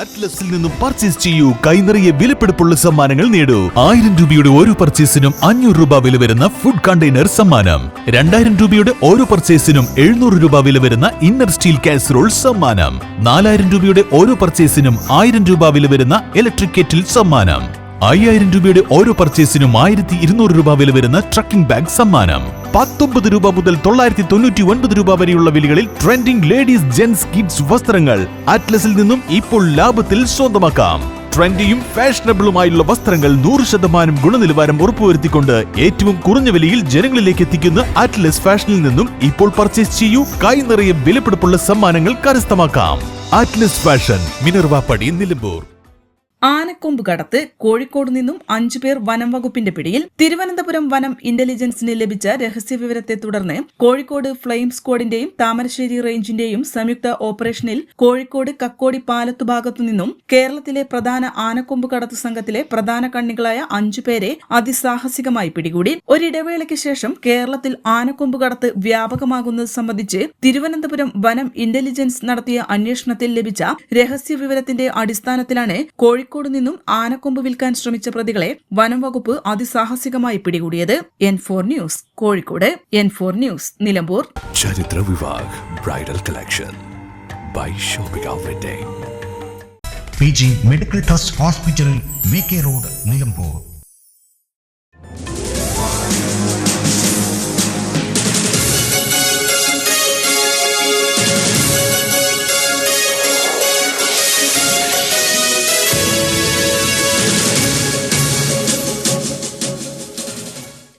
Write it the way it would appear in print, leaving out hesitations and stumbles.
അറ്റ്ലസിൽ നിന്നും പർച്ചേസ് ചെയ്യൂ. കൈനിറയെ വിലപിടിപ്പുള്ള സമ്മാനങ്ങൾ നേടൂ. 1000 രൂപയുടെ ഓരോ പർച്ചേസിനും 500 രൂപ വില വരുന്ന ഫുഡ് കണ്ടെയ്നർ സമ്മാനം. 2000 രൂപയുടെ ഓരോ പർച്ചേസിനും 700 രൂപ വില വരുന്ന ഇന്നർ സ്റ്റീൽ കാസറോൾ സമ്മാനം. 4000 രൂപയുടെ ഓരോ പർച്ചേസിനും 1000 രൂപ വില വരുന്ന ഇലക്ട്രിക് കെറ്റിൽ സമ്മാനം. 5000 രൂപയുടെ ഓരോ പർച്ചേസിനും 1200 രൂപ വില വരുന്ന ട്രക്കിംഗ് ബാഗ് സമ്മാനം. 19 രൂപ മുതൽ 999 രൂപ വരെയുള്ള വിലകളിൽ ട്രെൻഡിംഗ് ലേഡീസ് ജെന്റ്സ് കിഡ്സ് വസ്ത്രങ്ങൾ അറ്റ്ലസിൽ നിന്നും ഇപ്പോൾ ലാഭത്തിൽ സ്വന്തമാക്കാം. ട്രെൻഡിയും ഫാഷനബിളുമായുള്ള വസ്ത്രങ്ങൾ 100% ഗുണനിലവാരം ഉറപ്പുവരുത്തിക്കൊണ്ട് ഏറ്റവും കുറഞ്ഞ വിലയിൽ ജനങ്ങളിലേക്ക് എത്തിക്കുന്ന അറ്റ്ലസ് ഫാഷനിൽ നിന്നും ഇപ്പോൾ പർച്ചേസ് ചെയ്യൂ. കൈ നിറയെ വിലപിടിപ്പുള്ള സമ്മാനങ്ങൾ കരസ്ഥമാക്കാം. Atlas fashion, Minervappadi, Nilambur. ആനക്കൊമ്പ് കടത്ത്. കോഴിക്കോട് നിന്നും 5 പേർ വനം വകുപ്പിന്റെ പിടിയിൽ. തിരുവനന്തപുരം വനം ഇന്റലിജൻസിന് ലഭിച്ച രഹസ്യവിവരത്തെ തുടർന്ന് കോഴിക്കോട് ഫ്ലെയിം സ്ക്വാഡിന്റെയും താമരശ്ശേരി റേഞ്ചിന്റെയും സംയുക്ത ഓപ്പറേഷനിൽ കോഴിക്കോട് കക്കോടി പാലത്തു ഭാഗത്തുനിന്നും കേരളത്തിലെ പ്രധാന ആനക്കൊമ്പ് കടത്ത് സംഘത്തിലെ പ്രധാന കണ്ണികളായ 5 പേരെ അതിസാഹസികമായി പിടികൂടി. ഒരിടവേളയ്ക്ക് ശേഷം കേരളത്തിൽ ആനക്കൊമ്പ് കടത്ത് വ്യാപകമാകുന്നത് സംബന്ധിച്ച് തിരുവനന്തപുരം വനം ഇന്റലിജൻസ് നടത്തിയ അന്വേഷണത്തിൽ ലഭിച്ച രഹസ്യവിവരത്തിന്റെ അടിസ്ഥാനത്തിലാണ് കോഴിക്കോട് നിന്നും ആനക്കൊമ്പ് വിൽക്കാൻ ശ്രമിച്ച പ്രതികളെ വനം വകുപ്പ് അതിസാഹസികമായി പിടികൂടിയത്. N4 news Kozhikode. N4 news Nilambur. Charitra Vivah bridal collection by shopping outlet. PG medical trust hospital, VK road, Nilambur.